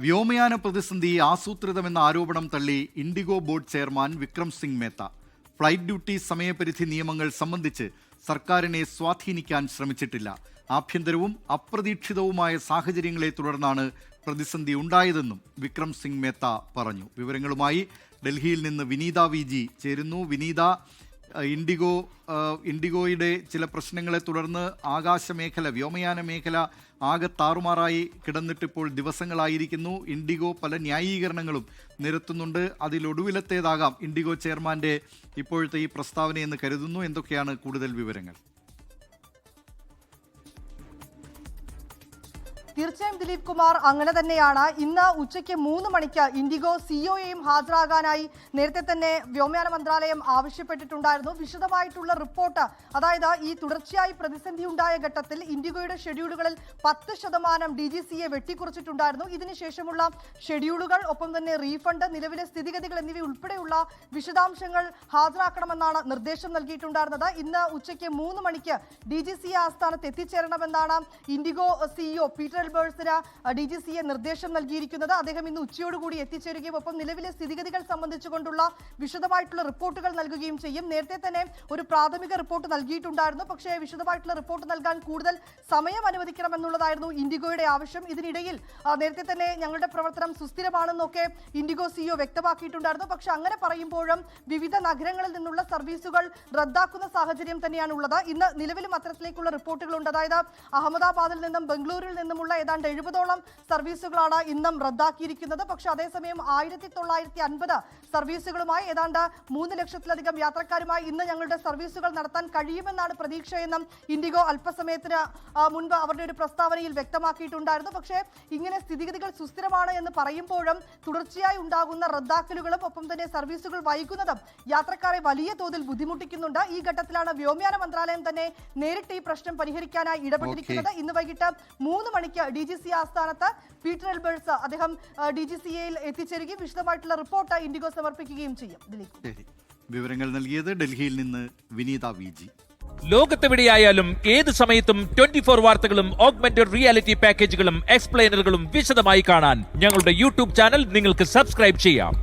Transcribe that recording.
വ്യോമയാന പ്രതിസന്ധി ആസൂത്രിതമെന്ന ആരോപണം തള്ളി IndiGo board chairman Vikram Singh Mehta. Flight duty സമയപരിധി നിയമങ്ങൾ സംബന്ധിച്ച് സർക്കാരിനെ സ്വാധീനിക്കാൻ ശ്രമിച്ചിട്ടില്ല. ആഭ്യന്തരവും അപ്രതീക്ഷിതവുമായ സാഹചര്യങ്ങളെ തുടർന്നാണ് പ്രതിസന്ധി ഉണ്ടായതെന്നും വിക്രം സിംഗ് മേത്ത പറഞ്ഞു. വിവരങ്ങളുമായി ഡൽഹിയിൽ നിന്ന് വിനീത വി.ജി. ചേരുന്നു. വിനീത, ഇൻഡിഗോയുടെ ചില പ്രശ്നങ്ങളെ തുടർന്ന് ആകാശമേഖല, വ്യോമയാന മേഖല ആകെ താറുമാറായി കിടന്നിട്ടിപ്പോൾ ദിവസങ്ങളായിരിക്കുന്നു. ഇൻഡിഗോ പല ന്യായീകരണങ്ങളും നിരത്തുന്നുണ്ട്. അതിലൊടുവിലത്തേതാകാം ഇൻഡിഗോ ചെയർമാന്റെ ഇപ്പോഴത്തെ ഈ പ്രസ്താവനയെന്ന് കരുതുന്നു. എന്തൊക്കെയാണ് കൂടുതൽ വിവരങ്ങൾ? തീർച്ചയായും ദിലീപ് കുമാർ, അങ്ങനെ തന്നെയാണ്. ഇന്ന് ഉച്ചയ്ക്ക് 3 മണിക്ക് ഇൻഡിഗോ സിഇഒയെയും ഹാജരാകാനായി നേരത്തെ തന്നെ വ്യോമയാന മന്ത്രാലയം ആവശ്യപ്പെട്ടിട്ടുണ്ടായിരുന്നു. വിശദമായിട്ടുള്ള റിപ്പോർട്ട്, അതായത് ഈ തുടർച്ചയായി പ്രതിസന്ധി ഉണ്ടായ ഘട്ടത്തിൽ ഇൻഡിഗോയുടെ ഷെഡ്യൂളുകളിൽ 10% DGCA വെട്ടിക്കുറച്ചിട്ടുണ്ടായിരുന്നു. ഇതിനുശേഷമുള്ള ഷെഡ്യൂളുകൾ, ഒപ്പം തന്നെ റീഫണ്ട്, നിലവിലെ സ്ഥിതിഗതികൾ എന്നിവ ഉൾപ്പെടെയുള്ള വിശദാംശങ്ങൾ ഹാജരാക്കണമെന്നാണ് നിർദ്ദേശം നൽകിയിട്ടുണ്ടായിരുന്നത്. ഇന്ന് ഉച്ചയ്ക്ക് 3 മണിക്ക് DGCA ആസ്ഥാനത്ത് എത്തിച്ചേരണമെന്നാണ് ഇൻഡിഗോ സിഇഒ പീറ്റർ എൽബേഴ്സിന് DGCA നിർദ്ദേശം നൽകിയിരിക്കുന്നത്. അദ്ദേഹം ഇന്ന് ഉച്ചയോടുകൂടി എത്തിച്ചേരുകയും ഒപ്പം നിലവിലെ സ്ഥിതിഗതികൾ സംബന്ധിച്ചുകൊണ്ടുള്ള വിശദമായിട്ടുള്ള റിപ്പോർട്ടുകൾ നൽകുകയും ചെയ്യും. നേരത്തെ തന്നെ ഒരു പ്രാഥമിക റിപ്പോർട്ട് നൽകിയിട്ടുണ്ടായിരുന്നു. പക്ഷേ വിശദമായിട്ടുള്ള റിപ്പോർട്ട് നൽകാൻ കൂടുതൽ സമയം അനുവദിക്കണമെന്നുള്ളതായിരുന്നു ഇൻഡിഗോയുടെ ആവശ്യം. ഇതിനിടയിൽ നേരത്തെ തന്നെ ഞങ്ങളുടെ പ്രവർത്തനം സുസ്ഥിരമാണെന്നൊക്കെ ഇൻഡിഗോ സിഇഒ വ്യക്തമാക്കിയിട്ടുണ്ടായിരുന്നു. പക്ഷെ അങ്ങനെ പറയുമ്പോഴും വിവിധ നഗരങ്ങളിൽ നിന്നുള്ള സർവീസുകൾ റദ്ദാക്കുന്ന സാഹചര്യം തന്നെയാണ് ഉള്ളത്. ഇന്ന് നിലവിലും അത്തരത്തിലേക്കുള്ള റിപ്പോർട്ടുകളുണ്ട്. അതായത് അഹമ്മദാബാദിൽ നിന്നും ബംഗളൂരുവിൽ നിന്നുമുള്ള ഏതാണ്ട് 70ഓളം സർവീസുകളാണ് ഇന്നും റദ്ദാക്കിയിരിക്കുന്നത്. പക്ഷേ അതേസമയം 1950 സർവീസുകളുമായി ഏതാണ്ട് 3 ലക്ഷത്തിലധികം യാത്രക്കാരുമായി ഇന്ന് ഞങ്ങളുടെ സർവീസുകൾ നടത്താൻ കഴിയുമെന്നാണ് പ്രതീക്ഷയെന്നും ഇൻഡിഗോ അല്പസമയത്തിന് മുൻപ് അവരുടെ ഒരു പ്രസ്താവനയിൽ വ്യക്തമാക്കിയിട്ടുണ്ടായിരുന്നു. പക്ഷേ ഇങ്ങനെ സ്ഥിതിഗതികൾ സുസ്ഥിരമാണ് എന്ന് പറയുമ്പോഴും തുടർച്ചയായി ഉണ്ടാകുന്ന റദ്ദാക്കലുകളും ഒപ്പം തന്നെ സർവീസുകൾ വൈകുന്നതും യാത്രക്കാരെ വലിയ തോതിൽ ബുദ്ധിമുട്ടിക്കുന്നുണ്ട്. ഈ ഘട്ടത്തിലാണ് വ്യോമയാന മന്ത്രാലയം തന്നെ നേരിട്ട് ഈ പ്രശ്നം പരിഹരിക്കാനായി ഇടപെട്ടിരിക്കുന്നത്. ഇന്ന് വൈകിട്ട് 3 മണിക്ക് DGCA ആസ്ഥാനത്ത് പീറ്റർ എൽബേഴ്സ് അദ്ദേഹം DGCAയിൽ എത്തിച്ചേരുകയും വിശദമായിട്ടുള്ള റിപ്പോർട്ട് ഇൻഡിഗോ സമർപ്പിക്കുകയും ചെയ്യും. വിവരങ്ങൾ നൽകിയത് ഡൽഹിയിൽ നിന്ന് വിനീത വി.ജി. ലോകത്തെവിടെയായാലും ഏത് സമയത്തും 24 വാർത്തകളും ഓഗ്മെന്റഡ് റിയാലിറ്റി പാക്കേജുകളും എക്സ്പ്ലെയിനറുകളും വിശദമായി കാണാൻ ഞങ്ങളുടെ യൂട്യൂബ് ചാനൽ നിങ്ങൾക്ക് സബ്സ്ക്രൈബ് ചെയ്യാം.